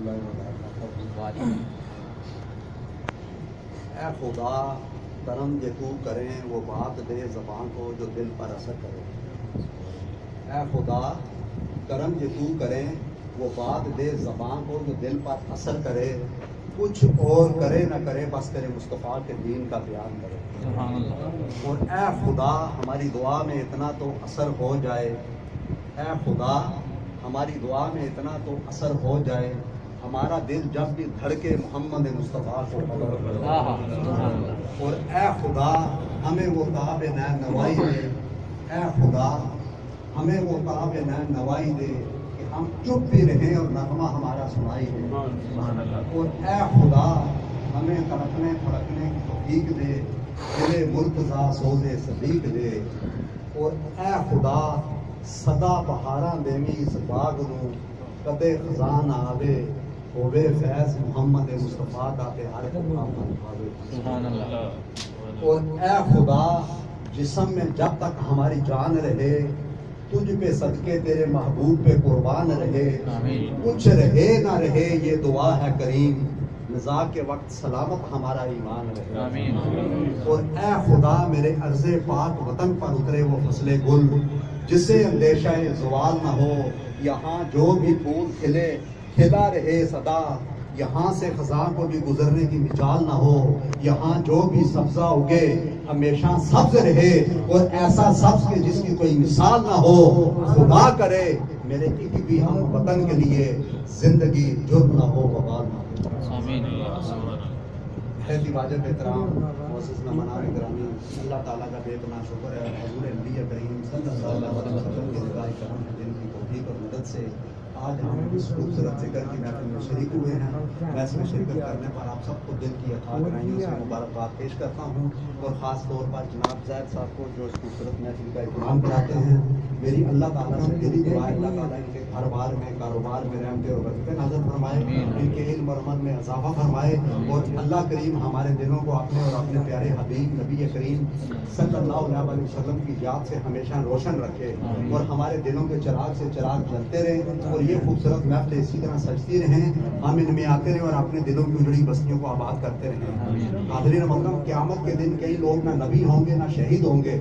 اللہ وبرکاتہ۔ اے خدا کرم یہ تو کریں وہ بات دے زبان کو جو دل پر اثر کرے۔ اے خدا کرم یہ تو کریں وہ بات دے زبان کو جو دل پر اثر کرے، کچھ اور کرے نہ کرے بس تیرے مصطفیٰ کے دین کا بیان کرے۔ اور اے خدا ہماری دعا میں اتنا تو اثر ہو جائے، اے خدا ہماری دعا میں اتنا تو اثر ہو جائے، ہمارا دل جب بھی دھڑکے محمد مصطفیٰ کو قدر کرے۔ اور اے خدا ہمیں وہ طاب نین نوائی دے، اے خدا ہمیں وہ طاب نین نوائی دے کہ ہم چپ بھی رہیں اور نغمہ ہمارا سنائی دے۔ اور اے خدا ہمیں تڑپنے پھڑکنے کی توفیق دے، دل مرتضیٰ سوز صدیق دے۔ اور اے خدا صدا بہاراں دیوی اس باغ نو، کدے خزاں نہ آوے، ہووے فیض محمد مصطفیٰ کا تے ہر مقام پر پاوے۔ اور اے خدا جسم میں جب تک ہماری جان رہے، تجھ پہ صدقے تیرے محبوب پہ قربان رہے، کچھ رہے نہ رہے یہ دعا ہے کریم، نزاع کے وقت سلامت ہمارا ایمان رہے۔ اور اے خدا میرے عرض پاک وطن پر اترے وہ فصل گل، جسے اندیشہ زوال نہ ہو، یہاں جو بھی پھول کھلے کھلا رہے صدا، یہاں سے خزاں کو بھی گزرنے کی مجال نہ ہو، یہاں جو بھی سبزہ اگے ہمیشہ سبز رہے، اور ایسا سبز کہ جس کی کوئی مثال نہ ہو، خدا کرے میرے ایک بھی ہم وطن کے لیے زندگی جرم نہ ہو وبال نہ ہو۔ بہت ہی واجب احترام معزز مہمانان گرامی، اللہ تعالیٰ کا بے پناہ شکر ہے، حضور نبی کریم صلی اللہ علیہ وسلم کے رضائے کرم دن کی توفیق اور مدد سے آج ہم اس خوبصورت ذکر کی محفل میں شریک ہوئے ہیں۔ میں اس میں شرکت کرنے پر آپ سب کو دل کی عطا گرائیوں سے مبارکباد پیش کرتا ہوں، اور خاص طور پر جناب زید صاحب کو جو اس خوبصورت محفل کا اہتمام کراتے ہیں۔ میری اللہ تعالیٰ سے دلی دعا ہے اللہ تعالیٰ ان کے گھر بار میں کاروبار میں رحمت اور برکتیں نازل فرمائے، ان کے علم اور عمل میں اضافہ فرمائے، اور اللہ کریم ہمارے دلوں کو اپنے اور اپنے پیارے حبیب نبی کریم صلی اللہ علیہ وسلم کی یاد سے ہمیشہ روشن رکھے، اور ہمارے دلوں کے چراغ سے چراغ جلتے رہیں، اور یہ خوبصورت محفل اسی طرح سجتی رہیں، ہم ان میں آتے رہیں اور اپنے دلوں کی اجڑی بستیوں کو آباد کرتے رہیں۔ حاضرین محترم، قیامت کے دن کئی لوگ نہ نبی ہوں گے نہ شہید ہوں گے،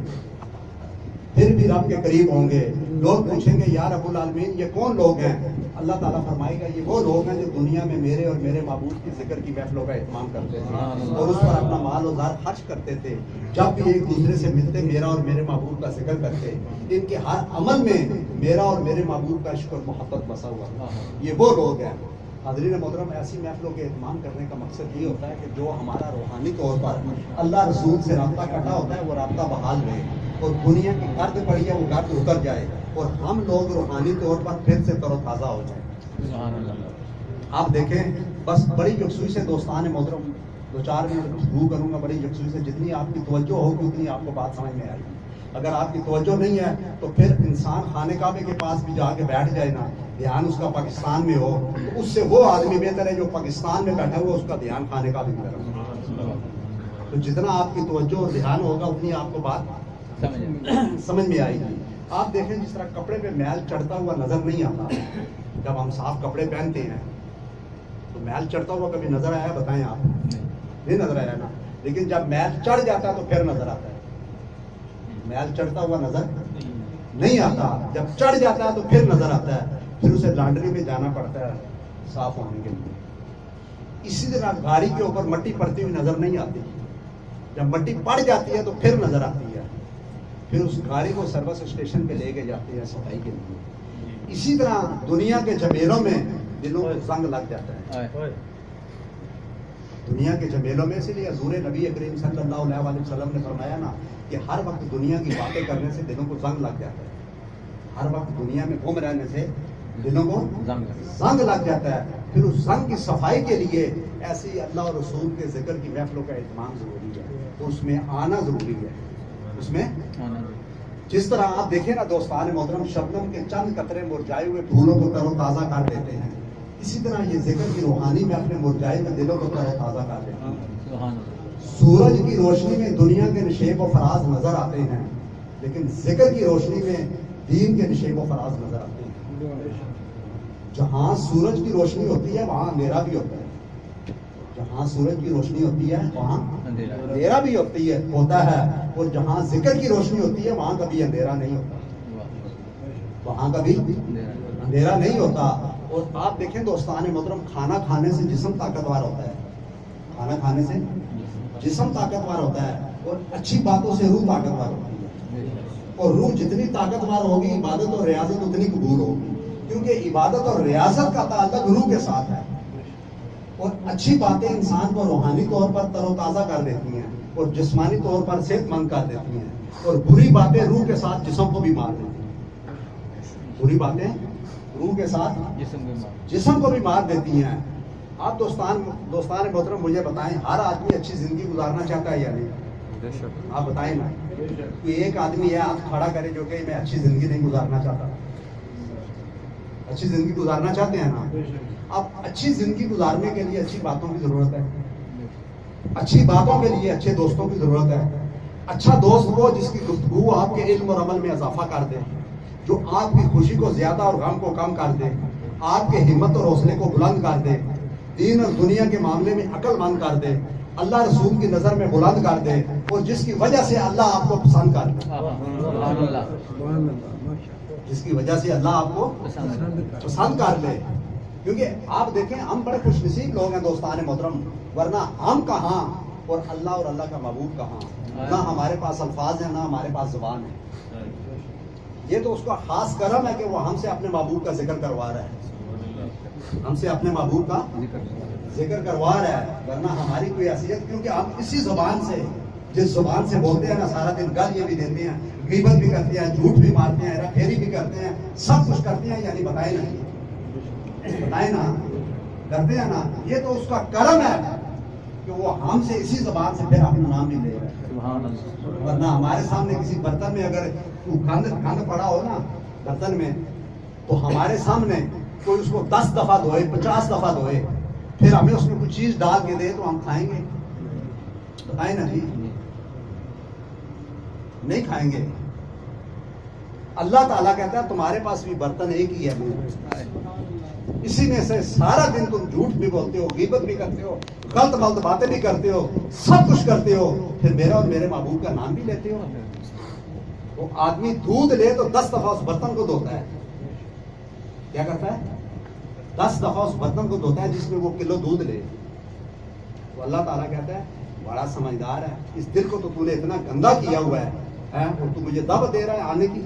پھر بھی رب کے قریب ہوں گے۔ لوگ پوچھیں گے یا رب العالمین یہ کون لوگ ہیں؟ اللہ تعالیٰ فرمائے گا یہ وہ لوگ ہیں جو دنیا میں میرے اور میرے محبوب کی ذکر کی محفلوں کا اہتمام کرتے تھے اور اس پر اپنا مال و زار خرچ کرتے تھے، جب بھی ایک دوسرے سے ملتے میرا اور میرے محبوب کا ذکر کرتے، ان کے ہر عمل میں میرا اور میرے محبوب کا عشق اور محبت بسا ہوا، یہ وہ لوگ ہیں۔ حاضرین محترم، ایسی محفلوں کے اہتمام کرنے کا مقصد یہ ہوتا ہے کہ جو ہمارا روحانی طور پر اللہ رسول سے رابطہ کٹا ہوتا ہے وہ رابطہ بحال رہے، اور دنیا کی گرد پڑی ہے وہ گرد اتر جائے، اور ہم لوگ روحانی طور پر پھر سے تر و تازہ ہو جائیں۔ آپ دیکھیں، بس بڑی یکسوئی سے دوستان محترم 2-4 منٹ گفتگو کروں گا، بڑی یکسوئی سے، جتنی آپ کی توجہ ہوگی اتنی آپ کو بات سمجھ میں آئے گی۔ اگر آپ کی توجہ نہیں ہے تو پھر انسان خانے کعبے کے پاس بھی جا کے بیٹھ جائے نا، دھیان اس کا پاکستان میں ہو، تو اس سے وہ آدمی بہتر ہے جو پاکستان میں بیٹھا ہوا اس کا دھیان خانے کعبے کی طرف۔ تو جتنا آپ کی توجہ اور دھیان ہوگا اتنی آپ کو بات سمجھ میں آئے گی۔ آپ دیکھیں جس طرح کپڑے پہ میل چڑھتا ہوا نظر نہیں آتا، جب ہم صاف کپڑے پہنتے ہیں تو میل چڑھتا ہوا کبھی نظر آیا؟ بتائیں آپ، نہیں نظر آیا نا، لیکن جب میل چڑھ جاتا ہے تو پھر نظر آتا ہے۔ میل چڑھتا ہوا نظر نہیں آتا، جب چڑھ جاتا ہے تو پھر نظر آتا ہے، پھر اسے لانڈری میں جانا پڑتا ہے صاف ہونے کے لیے۔ اسی طرح گاڑی کے اوپر مٹی پڑتی ہوئی نظر نہیں آتی، جب مٹی پڑ جاتی ہے تو پھر نظر آتی ہے، پھر اس گاڑی کو سروس اسٹیشن پہ لے کے جاتے ہیں صفائی کے لیے۔ اسی طرح دنیا کے جھمیلوں میں دلوں کو زنگ لگ جاتا ہے، دنیا کے جھمیلوں میں، اسی لیے حضور نبی کریم صلی اللہ علیہ وسلم نے فرمایا نا کہ ہر وقت دنیا کی باتیں کرنے سے دلوں کو زنگ لگ جاتا ہے، ہر وقت دنیا میں گھوم رہنے سے دلوں کو زنگ لگ جاتا ہے۔ پھر اس زنگ کی صفائی کے لیے ایسی اللہ اور رسول کے ذکر کی محفلوں کا اہتمام ضروری ہے، اس میں آنا ضروری ہے، اس میں جس طرح آپ دیکھیں نا دوستان محترم، شبنم کے چند قطرے مرجھائے ہوئے پھولوں کو تر و تازہ کر دیتے ہیں، اسی طرح یہ ذکر کی روحانی میں اپنے مرجھائے ہوئے دلوں کو تر و تازہ کر دیتے ہیں۔ سورج کی روشنی میں دنیا کے نشیب و فراز نظر آتے ہیں، لیکن ذکر کی روشنی میں دین کے نشیب و فراز نظر آتے ہیں۔ جہاں سورج کی روشنی ہوتی ہے وہاں اندھیرا بھی ہوتا ہے، جہاں سورج کی روشنی ہوتی ہے وہاں اندھیرا بھی ہوتا ہے، اور جہاں ذکر کی روشنی ہوتی ہے وہاں کبھی اندھیرا نہیں ہوتا، وہاں کبھی اندھیرا نہیں ہوتا۔ اور آپ دیکھیں دوستان محترم، کھانا کھانے سے جسم طاقتور ہوتا ہے، کھانا کھانے سے جسم طاقتور ہوتا ہے، اور اچھی باتوں سے روح طاقتور ہوتی ہے، اور روح جتنی طاقتور ہوگی عبادت اور ریاضت اتنی قبول ہوگی، کیونکہ عبادت اور ریاضت کا تعلق روح کے ساتھ ہے۔ اور اچھی باتیں انسان کو روحانی طور پر تر و تازہ کر دیتی ہیں اور جسمانی طور پر صحت مند کر دیتی ہیں، اور بری باتیں روح کے ساتھ جسم کو بھی مار دیتی ہیں، بری باتیں روح کے ساتھ جسم کو بھی مار دیتی ہیں۔ آپ دوستان محترم مجھے بتائیں، ہر آدمی اچھی زندگی گزارنا چاہتا ہے یا نہیں؟ آپ بتائیں نا، کوئی ایک آدمی ہے ہاتھ کھڑا کرے جو کہ میں اچھی زندگی نہیں گزارنا چاہتا؟ اچھی زندگی گزارنا چاہتے ہیں نا؟ اب اچھی زندگی گزارنے کے لیے اچھی باتوں کی ضرورت ہے، اچھی باتوں کے لیے اچھے دوستوں کی ضرورت ہے۔ اچھا دوست وہ جس کی گفتگو آپ کے علم اور عمل میں اضافہ کر دے، جو آپ کی خوشی کو زیادہ اور غم کو کم کر دے، آپ کے ہمت اور حوصلے کو بلند کر دے، دین اور دنیا کے معاملے میں عقل مند کر دے، اللہ رسول کی نظر میں بلند کر دے، اور جس کی وجہ سے اللہ آپ کو پسند کر دے، جس کی وجہ سے اللہ آپ کو پسند کر لے۔ کیونکہ آپ دیکھیں ہم بڑے خوش نصیب لوگ ہیں دوستان محترم، ورنہ ہم کہاں اور اللہ کا محبوب کہاں، نہ ہمارے پاس الفاظ ہیں نہ ہمارے پاس زبان ہے۔ یہ تو اس کا خاص کرم ہے کہ وہ ہم سے اپنے محبوب کا ذکر کروا رہا ہے، ہم سے اپنے محبوب کا ذکر کروا رہا ہے، ورنہ ہماری کوئی حیثیت، کیونکہ ہم اسی زبان سے، جس زبان سے بولتے ہیں نا سارا دن گالیاں بھی دیتے ہیں، غیبت بھی کرتے ہیں، جھوٹ بھی مارتے ہیں، پھیری بھی کرتے ہیں، سب کچھ کرتے ہیں، یعنی بتائیں نا کرتے ہیں نا، یہ تو اس کا کرم ہے کہ وہ ہم سے اسی زبان سے پھر اپنا نام بھی لے رہا ہے۔ ورنہ ہمارے سامنے کسی برتن میں اگر گند پڑا ہو نا برتن میں، تو ہمارے سامنے کوئی اس کو 10 دفعہ دھوئے 50 دفعہ دھوئے، پھر ہمیں اس میں کچھ چیز ڈال کے دے تو ہم کھائیں گے؟ بتائیں نا جی، نہیں کھائیں گے۔ اللہ تعالیٰ کہتا ہے تمہارے پاس بھی برتن ایک ہی ہے، اسی میں سے سارا دن تم جھوٹ بھی بولتے ہو، غیبت بھی کرتے ہو، غلط ملط باتیں بھی کرتے ہو، سب کچھ کرتے ہو، پھر میرا اور میرے محبوب کا نام بھی لیتے ہو۔ وہ آدمی دودھ لے تو 10 دفعہ اس برتن کو دھوتا ہے، کیا کرتا ہے؟ 10 دفعہ اس برتن کو دھوتا ہے جس میں وہ کلو دودھ لے۔ تو اللہ تعالیٰ کہتا ہے بڑا سمجھدار ہے، اس دل کو تو نے اتنا گندا کیا ہوا ہے اور تو مجھے دعوت دے رہا ہے آنے کی۔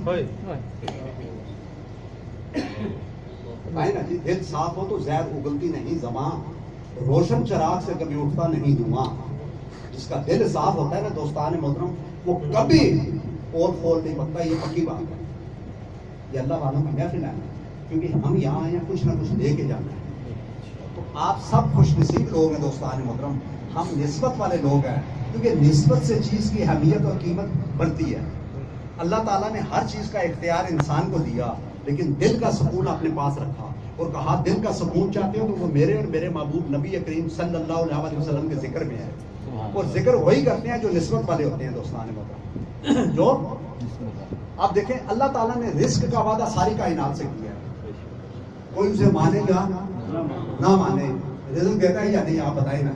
نا جی، دل صاف ہو تو زہر اگلتی نہیں زبان، روشن چراغ سے کبھی اٹھتا نہیں دھواں۔ جس کا دل صاف ہوتا ہے نا دوستان محترم، وہ کبھی پول پھول نہیں بکتا، یہ پکی بات ہے۔ یہ اللہ والوں کی محفل ہے، کیونکہ ہم یہاں آئے ہیں کچھ نہ کچھ لے کے جانا ہے۔ تو آپ سب خوش نصیب لوگ ہیں دوستان محترم، ہم نسبت والے لوگ ہیں، کیونکہ نسبت سے چیز کی اہمیت اور قیمت بڑھتی ہے۔ اللہ تعالیٰ نے ہر چیز کا اختیار انسان کو دیا، لیکن دل کا سکون اپنے پاس رکھا اور کہا دل کا سکون چاہتے ہو تو وہ میرے اور میرے محبوب نبی کریم صلی اللہ علیہ وسلم کے ذکر میں ہے، اور ذکر وہی کرتے ہیں جو نسبت والے ہوتے ہیں دوستان محترم۔ جو آپ دیکھیں اللہ تعالیٰ نے رزق کا وعدہ ساری کائنات سے کیا ہے، کوئی اسے مانے یا نہ مانے، رزق دیتا ہے یا نہیں آپ بتائیں نا۔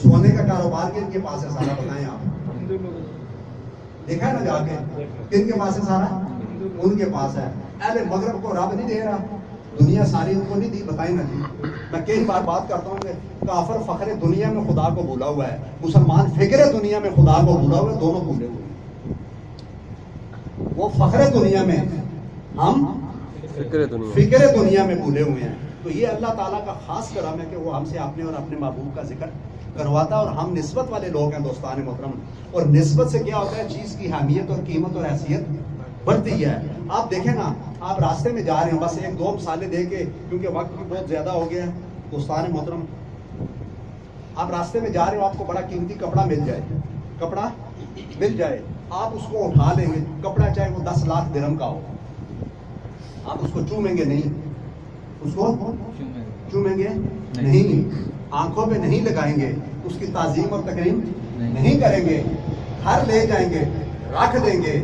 سونے کا کاروبار کن کے پاس ہے سارا، بتائیں آپ، دیکھا ہے نا جا کے کن کے پاس ہے سارا؟ ان کے پاس ہے۔ اہل مغرب کو رب نہیں دے رہا، دنیا ساری ان کو نہیں دی، بتائیں نا جی۔ میں کئی بار بات کرتا ہوں کہ کافر فخر دنیا میں خدا کو بھولا ہوا ہے، مسلمان فکر دنیا میں خدا کو بھولا ہوا ہے، دونوں بھولے ہوئے ہیں۔ وہ فخر دنیا میں، ہم فکر دنیا میں بھولے ہوئے ہیں۔ تو یہ اللہ تعالیٰ کا خاص کرم ہے کہ وہ ہم سے اپنے اور اپنے محبوب کا ذکر کرواتا ہے، اور ہم نسبت والے لوگ ہیں دوستان محترم۔ اور نسبت سے کیا ہوتا ہے؟ چیز کی اہمیت اور قیمت اور حیثیت بڑھتی ہے۔ آپ دیکھیں نا، آپ راستے میں جا رہے ہیں، بس ایک دو مثالیں دے کے، کیونکہ وقت بھی بہت زیادہ ہو گیا ہے دوستان محترم۔ آپ راستے میں جا رہے ہو، آپ کو بڑا قیمتی کپڑا مل جائے، آپ اس کو اٹھا لیں گے، کپڑا چاہے وہ 10 لاکھ درہم کا ہو، آپ اس کو چومیں گے نہیں، اس کو چومیں گے نہیں، آنکھوں پہ نہیں لگائیں گے، اس کی تعظیم اور تکریم نہیں کریں گے، گھر لے جائیں گے، رکھ دیں گے۔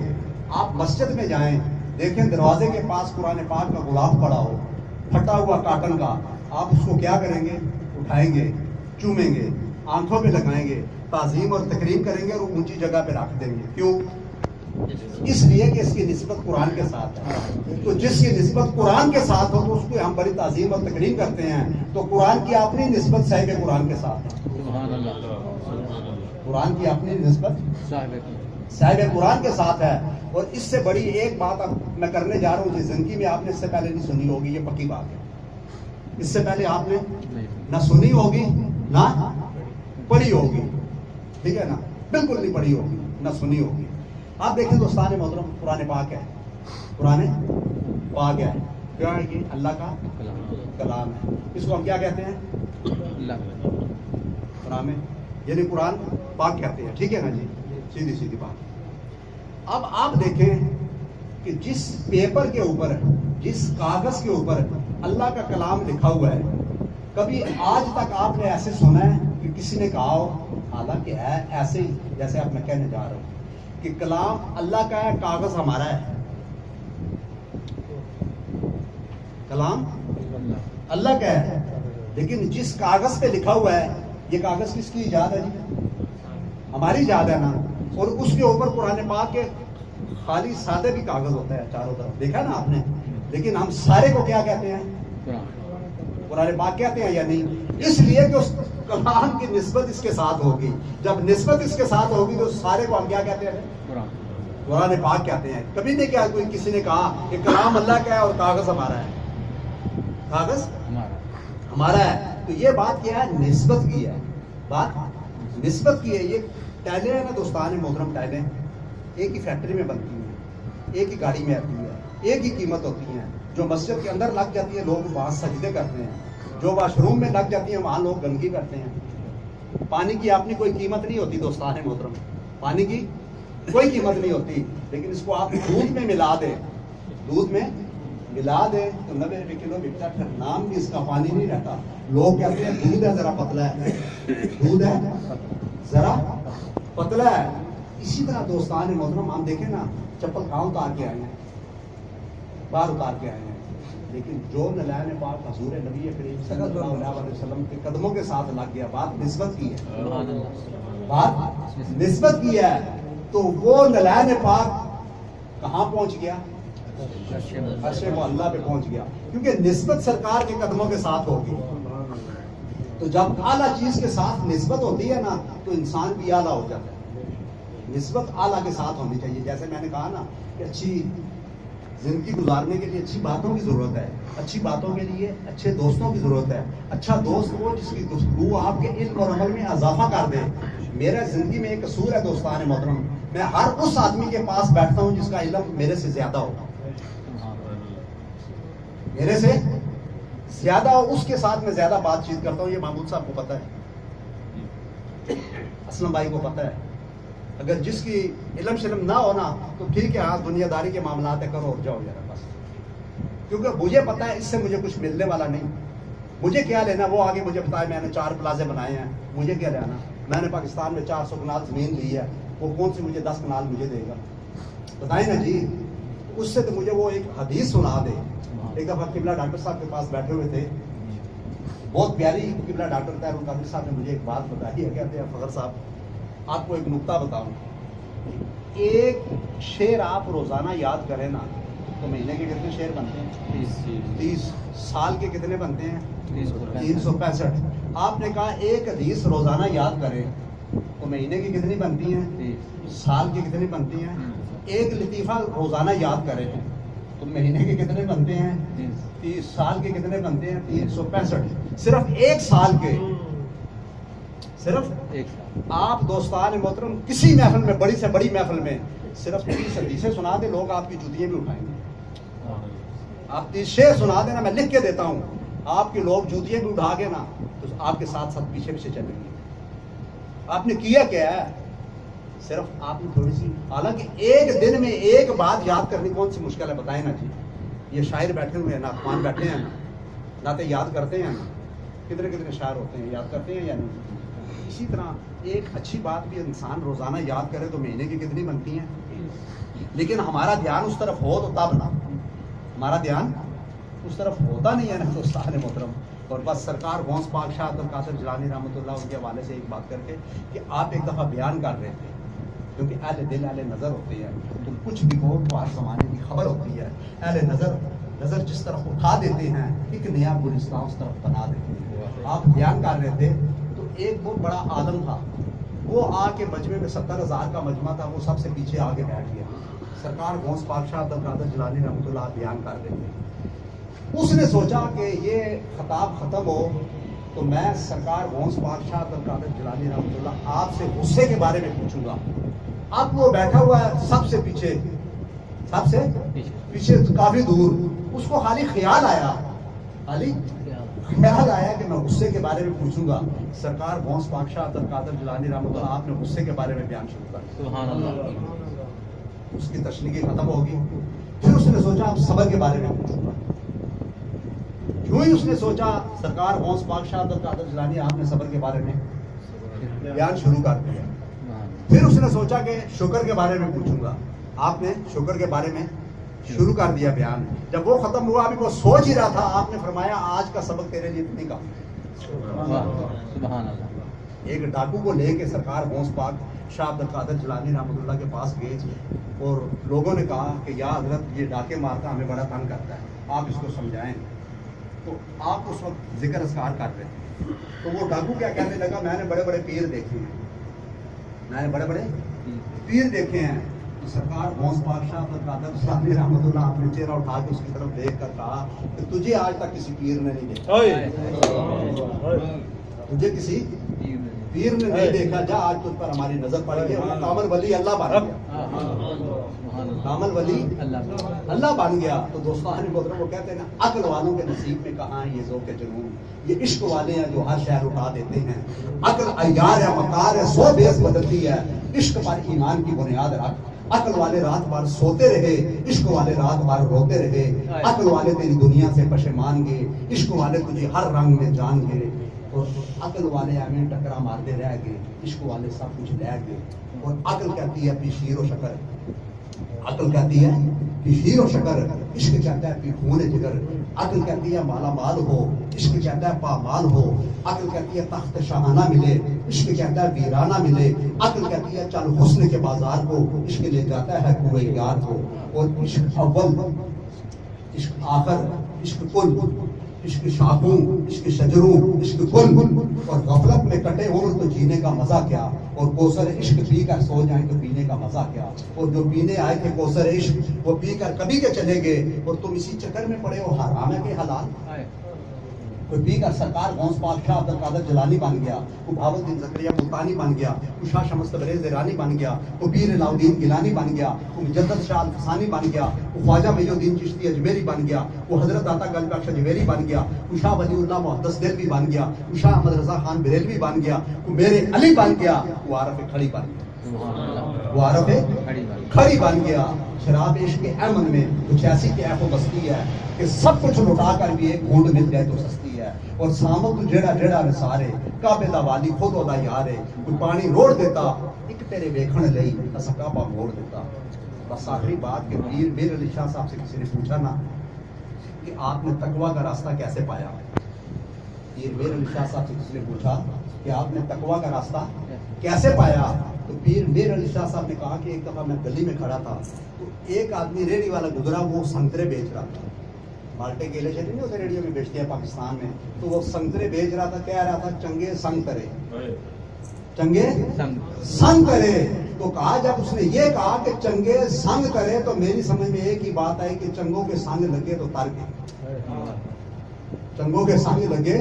آپ مسجد میں جائیں، دیکھیں دروازے کے پاس قرآن پاک کا غلاف پڑا ہو، پھٹا ہوا کاٹن کا، آپ اس کو کیا کریں گے؟ اٹھائیں گے، چومیں گے، آنکھوں پہ لگائیں گے، تعظیم اور تکریم کریں گے اور اونچی جگہ پہ رکھ دیں گے. کیوں؟ اس لیے کہ اس کی نسبت قرآن کے ساتھ ہے. تو جس کی نسبت قرآن کے ساتھ ہو تو اس کو ہم بڑی تعظیم اور تکریم کرتے ہیں. تو قرآن کی اپنی نسبت صاحب قرآن کے ساتھ ہے. قرآن کی اپنی نسبت صاحب قرآن کے ساتھ ہے. اور اس سے بڑی ایک بات اب میں کرنے جا رہا ہوں جس زندگی میں آپ نے اس سے پہلے نہیں سنی ہوگی، یہ پکی بات ہے. اس سے پہلے آپ نے نہ سنی ہوگی نہ پڑھی ہوگی، ٹھیک ہے نا؟ بالکل نہیں پڑھی ہوگی نہ سنی ہوگی. آپ دیکھیں دوستان محترم، قرآن پاک ہے، قرآن پاک ہے، کیا ہے؟ یہ اللہ کا کلام ہے. اس کو ہم کیا کہتے ہیں؟ قرآن میں، یعنی قرآن پاک کہتے ہیں، ٹھیک ہے نا جی؟ سیدھی سیدھی بات. اب آپ دیکھیں کہ جس پیپر کے اوپر، جس کاغذ کے اوپر اللہ کا کلام لکھا ہوا ہے، کبھی آج تک آپ نے ایسے سنا ہے کہ کسی نے کہا ہو، حالانکہ ہے ایسے ہی جیسے اب میں کہنے جا رہا ہوں کہ کلام اللہ کا ہے، کاغذ ہمارا ہے. کلام اللہ کا ہے، لیکن جس کاغذ پہ لکھا ہوا ہے، یہ کاغذ کس کی ایجاد ہے جی؟ ہماری ایجاد ہے نا. اور اس کے اوپر قرآن پاک کے خالی سادے بھی کاغذ ہوتا ہے چاروں طرف، دیکھا نا آپ نے؟ لیکن ہم سارے کو کیا کہتے ہیں؟ قرآن پاک کہتے ہیں یا نہیں؟ اس لیے کہ اس کلام کی نسبت اس کے ساتھ ہوگی. جب نسبت اس کے ساتھ ہوگی تو سارے کو ہم کیا کہتے ہیں؟ قرآن پاک کہتے ہیں. کبھی نہیں کیا کوئی کسی نے کہا کہ کلام اللہ کا ہے اور کاغذ ہمارا ہے، کاغذ ہمارا ہے. تو یہ بات کیا ہے؟ نسبت کی ہے. بات نسبت کی ہے. یہ ٹائلیں ہیں نا دوستان محترم، ٹائلیں ایک ہی فیکٹری میں بنتی ہیں، ایک ہی گاڑی میں آتی ہے، ایک ہی قیمت ہوتی ہیں. جو مسجد کے اندر لگ جاتی ہے لوگ وہاں سجدے کرتے ہیں، جو واش روم میں لگ جاتی ہیں وہاں لوگ گندگی کرتے ہیں. پانی کی اپنی کوئی قیمت نہیں ہوتی دوستان محترم، پانی کی کوئی قیمت نہیں ہوتی. لیکن اس کو آپ دودھ میں ملا دیں، دودھ میں ملا دیں تو 90 روپے کلو بکتا. پھر نام بھی اس کا پانی نہیں رہتا. لوگ کہتے ہیں دودھ ہے ذرا پتلا ہے، دودھ ہے ذرا پتلا ہے. اسی طرح دوستان محترم ہم دیکھیں نا، چپل کہاں اتار کے آئے ہیں؟ باہر اتار کے آئے ہیں. لیکن جو نلائن پاک حضور نبی کریم صلی اللہ علیہ وسلم کے قدموں کے ساتھ لگ گیا، بات نسبت کی ہے، بات نسبت کی ہے. تو وہ نلائن پاک کہاں پہنچ گیا؟ عرش اللہ پہ پہنچ گیا، کیونکہ نسبت سرکار کے قدموں کے ساتھ ہوگی. تو جب اعلیٰ چیز کے ساتھ نسبت ہوتی ہے نا تو انسان بھی اعلیٰ ہو جاتا ہے. نسبت اعلیٰ کے ساتھ ہونی چاہیے. جیسے میں نے کہا نا کہ اچھی زندگی گزارنے کے لیے اچھی باتوں کی ضرورت ہے، اچھی باتوں کے لیے اچھے دوستوں کی ضرورت ہے. اچھا دوست وہ جس کی گفتگو آپ کے علم اور عمل میں اضافہ کر دے. میرا زندگی میں ایک اصول ہے دوستان محترم، میں ہر اس آدمی کے پاس بیٹھتا ہوں جس کا علم میرے سے زیادہ ہو، میرے سے زیادہ ہو، اس کے ساتھ میں زیادہ بات چیت کرتا ہوں. یہ محمود صاحب کو پتہ ہے، اسلم بھائی کو پتہ ہے. اگر جس کی علم شلم نہ ہونا تو ٹھیک ہے، ہاں دنیا داری کے معاملات ہے، کرو اور جاؤ یار بس. کیونکہ مجھے پتہ ہے اس سے مجھے کچھ ملنے والا نہیں. مجھے کیا لینا؟ وہ آگے مجھے بتائے میں نے 4 پلازے بنائے ہیں، مجھے کیا لینا؟ میں نے پاکستان میں 400 کنال زمین لی ہے، وہ کون سی مجھے 10 کنال مجھے دے گا؟ بتائیں نا جی. اس سے تو مجھے وہ ایک حدیث سنا دے. ایک دفعہ قبلہ ڈاکٹر صاحب کے پاس بیٹھے ہوئے تھے، بہت پیاری قبلہ ڈاکٹر تھا، ان قادری صاحب نے مجھے ایک بات بتائی ہے. کہتے ہیں فخر صاحب آپ کو ایک نکتہ بتاؤں، ایک شعر آپ روزانہ یاد کریں نا تو مہینے کے کتنے شعر بنتے ہیں؟ 30. سال کے کتنے بنتے ہیں؟ 365. آپ نے کہا ایک حدیث روزانہ یاد کریں تو مہینے کی کتنی بنتی ہیں؟ سال کی کتنی بنتی ہیں؟ ایک لطیفہ روزانہ یاد کریں تو مہینے کے کتنے بنتے ہیں؟ 30. سال کے کتنے بنتے ہیں؟ 365. صرف ایک سال کے، صرف آپ دوستان محترم کسی محفل میں، بڑی سے بڑی محفل میں صرف 30 حدیثیں سنا دیں، لوگ آپ کی جوتیاں بھی اٹھائیں گے. آپ 30 شعر سنا دینا، میں لکھ کے دیتا ہوں، آپ کے لوگ جوتیاں بھی اٹھا گے نا تو آپ کے ساتھ ساتھ پیچھے پیچھے چلیں گے. آپ نے کیا کیا ہے؟ صرف آپ نے تھوڑی سی، حالانکہ ایک دن میں ایک بات یاد کرنی کون سی مشکل ہے؟ بتائیں نا جی. یہ شاعر بیٹھے ہوئے ہیں، نعتخوان بیٹھے ہیں نا، نعتیں یاد کرتے ہیں نا، کتنے کتنے شاعر ہوتے ہیں، یاد کرتے ہیں یا نہیں؟ اسی طرح ایک اچھی بات بھی انسان روزانہ یاد کرے تو مہینے کی کتنی بنتی ہیں؟ لیکن ہمارا دھیان اس طرف ہو تو تب نا، ہمارا دھیان اس طرف ہوتا نہیں ہے نا دوستان محترم. اور بس سرکار غوث پاک شاہ عبد القادر جیلانی رحمۃ اللہ ان کے حوالے سے ایک بات کر کے کہ آپ ایک دفعہ بیان کر رہے تھے کیونکہ اہل دل اہل نظر ہوتے ہیں تو کچھ بھی ہو تو ہر زمانے کی خبر ہوتی ہے. اہل نظر جس طرف اٹھا دیتے ہیں ایک نیا گلستان اس طرف بنا دیتے ہیں. آپ بیان کر رہے تھے تو ایک بہت بڑا عالم تھا وہ آ کے مجمع میں 70,000 کا مجمع تھا وہ سب سے پیچھے آگے بیٹھ گیا. سرکار غوث پاک شاہ عبد القادر جیلانی رحمۃ اللہ بیان کر رہے تھے. اس نے سوچا کہ یہ خطاب ختم ہو تو میں سرکار غوث پاک شاہ عبد القادر جیلانی رحمۃ اللہ آپ سے غصے کے بارے میں پوچھوں گا. اب وہ بیٹھا ہوا ہے سب سے پیچھے کافی دور. اس کو خالی خیال آیا کہ میں غصے کے بارے میں پوچھوں گا. سرکار غوث پاک شاہ عبد القادر جیلانی رحمۃ اللہ آپ نے غصے کے بارے میں بیان شروع کر دیا. سبحان اللہ. اس کی تشنیگی ختم ہوگی. پھر اس نے سوچا اب صبر کے بارے میں پوچھوں گا. یوں ہی اس نے سوچا سرکار غوث پاک شاہ عبد القادر جیلانی آپ نے صبر کے بارے میں بیان شروع کر دیا. پھر اس نے سوچا کہ شکر کے بارے میں پوچھوں گا. آپ نے شکر کے بارے میں شروع کر دیا بیان. جب وہ ختم ہوا ابھی وہ سوچ ہی رہا تھا آپ نے فرمایا آج کا سبق تیرے لیے اتنی کا. سبحان اللہ. ایک ڈاکو کو لے کے سرکار غوث پاک شاہ عبد القادر جیلانی رحمۃ اللہ کے پاس گئے اور لوگوں نے کہا کہ یا حضرت یہ ڈاکے مارتا ہمیں بڑا تنگ کرتا ہے آپ اس کو سمجھائیں. تو آپ اس وقت ذکر اذکار کر رہے تھے تو وہ ڈاکو کیا کہنے لگا میں نے بڑے بڑے پیر دیکھے ہیں. تو سرکار غوث پاک شاہ عبد القادر جیلانی رحمۃ اللہ آپ نے چہرہ اٹھا کے اس کی طرف دیکھ کر کہا کہ تجھے آج تک کسی پیر نے نہیں دیکھا. تجھے کسی پیر نے نہیں دیکھا. جا آج تجھ پر ہماری نظر پڑ گئی. کامل ولی اللہ بن گیا. کامل ولی اللہ بن گیا. تو دوستان محترم وہ کہتے ہیں نا عقل والوں کے نصیب میں کہاں ہے یہ ذوق جنون. یہ عشق والے ہیں جو ہر شہر اٹھا دیتے ہیں. عقل عیار ہے مکار ہے 100 بیس بدلتی ہے. عشق پر ایمان کی بنیاد رکھ. عقل والے رات بھر سوتے رہے عشق والے رات بھر روتے رہے. عقل والے تیری دنیا سے پشیمان گئے. عشق والے تجھے ہر رنگ میں جان گئے. اور عقل والے ہمیں ٹکرا مارتے رہ گئے. عشق والے سب کچھ لے گئے. اور عقل کہتی ہے پی شیر و شکر. عقل کہتی ہے کہ شیر و شکر. عشق کہتا ہے کہ خون جگر. عقل کہتی ہے مالا مال ہو. عشق کہتا ہے پامال ہو. عقل کہتی ہے تخت شاہانہ ملے. عشق کہتا ہے ویرانہ ملے. عقل کہتی ہے چل حسن کے بازار کو. عشق لے جاتا ہے کوئے یار کو. اور عشق اول عشق آخر عشق کل عشق شاخوں عشق شجروں عشق کل. اور غفلت میں کٹے عمر تو جینے کا مزہ کیا. اور کوثر عشق پی کر سو جائیں تو پینے کا مزہ کیا. اور جو پینے آئے تھے کوثر عشق وہ پی کر کبھی کے چلے گئے. اور تم اسی چکر میں پڑے ہو حرام ہے کہ حلال. کوئی پی کر سرکار غوث پاک شاہ عبد القادر جیلانی بن گیا. کوئی بہاؤالدین زکریا ملتانی بن گیا. کوئی شاہ شمس تبریز ایرانی بن گیا. کوئی پیر علاؤالدین گیلانی بن گیا. کوئی مجدد شاہ الفسانی بن گیا. کوئی خواجہ معین الدین چشتی اجمیری بن گیا. کوئی حضرت عطا گنج بخش اجمیری بن گیا. کوئی شاہ ولی اللہ محدث دہلوی بن گیا. کوئی شاہ احمد رضا خان بریلوی بن گیا. کوئی میرے علی بن گیا. کوئی عارف کھڑی بن گیا. وہ عارف کھڑی بن گیا. شراب عشق کے احمد میں کچھ ایسی کہ ایف و بستی ہے کہ سب کچھ لٹا کر بھی ایک گھونٹ مل جائے تو سستی ہے. اور سامت جیڑا جیڑا نثارے کعبے دا والی خود ادا یار ہے. کوئی پانی روڑ دیتا ایک تیرے ویکھن لئی اسا کعبہ موڑ دیتا. بس آخری بات کہ پیر میر علی شاہ صاحب سے کسی نے پوچھا نا کہ آپ نے تقویٰ کا راستہ کیسے پایا. پیر میر علی شاہ صاحب سے کسی نے پوچھا کہ آپ نے تقویٰ کا راستہ کیسے پایا. تو پیر میر علی شاہ صاحب نے کہا کہ ایک دفعہ میں گلی میں کھڑا تھا تو ایک آدمی ریڑھی والا گزرا. وہ سنترے بیچ رہا تھا. مالٹے کیلے شیلے نہیں ہوتے ریڈیو میں بیچتے ہیں پاکستان میں. تو وہ سنترے بیچ رہا تھا. کہہ رہا تھا چنگے سنگ کرے چنگے سنگ کرے. تو کہا جب اس نے یہ کہا کہ چنگے سنگ کرے تو میری سمجھ میں ایک ہی بات آئی کہ چنگوں کے سنگ لگے تو تر گئے. چنگوں کے سنگ لگے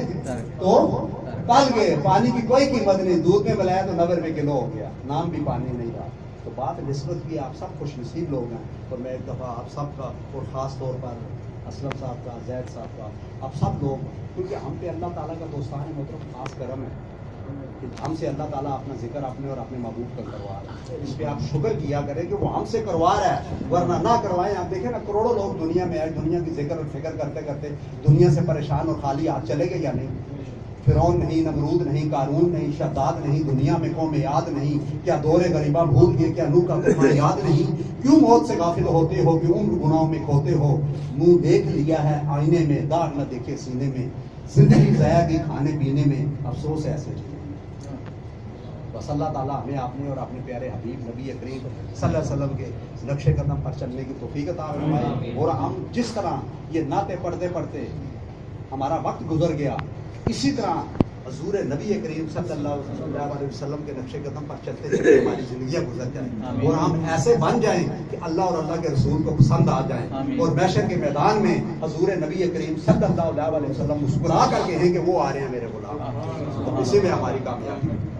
تو تل گئے. پانی کی کوئی قیمت نہیں. دودھ میں ملایا تو 90 روپے کلو ہو گیا. نام بھی پانی نہیں رہا. تو بات نسبت کی آپ سب خوش نصیب لوگ ہیں. اور میں ایک دفعہ آپ سب کا اور خاص طور پر اسلم صاحب کا زید صاحب کا آپ سب لوگ کیونکہ ہم پہ اللہ تعالیٰ کا دوستان محترم خاص کرم ہے کہ ہم سے اللہ تعالیٰ اپنا ذکر اپنے اور اپنے محبوب کا کروا رہا ہے. اس پہ آپ شکر کیا کریں کہ وہ ہم سے کروا رہا ہے. ورنہ نہ کروائیں. آپ دیکھیں نا کروڑوں لوگ دنیا میں آئے. دنیا کی ذکر اور فکر کرتے کرتے دنیا سے پریشان اور خالی ہاتھ چلے گئے یا نہیں. فرعون نہیں، نمرود نہیں، قارون نہیں، شداد نہیں، دنیا میں قوم یاد نہیں، کیا دور غریبہ بھول گئے، کیا نوح کا طوفان یاد نہیں، کیوں موت سے غافل ہوتے ہو، کیوں عمر گناہوں میں کھوتے ہو، منہ دیکھ لیا ہے آئینے میں، داغ نہ دیکھے سینے میں، زندگی ضائع گئی کھانے پینے میں، افسوس ہے ایسے جینے میں۔ بس اللہ تعالیٰ ہمیں اپنے اور اپنے پیارے حبیب نبی کریم صلی اللہ علیہ وسلم کے نقش قدم پر چلنے کی توفیق عطا فرمائے، اور ہم جس طرح یہ نعتیں پڑھتے پڑھتے ہمارا وقت گزر گیا، اسی طرح حضور نبی کریم صلی اللہ علیہ وسلم کے نقش قدم پر چلتے چلتے ہماری زندگیاں گزر جائیں، اور ہم ایسے بن جائیں کہ اللہ اور اللہ کے رسول کو پسند آ جائیں، اور محشر کے میدان میں حضور نبی کریم صلی اللہ علیہ وسلم مسکرا کر کے ہیں کہ وہ آ رہے ہیں میرے غلام، تو اسی میں ہماری کامیابی ہے۔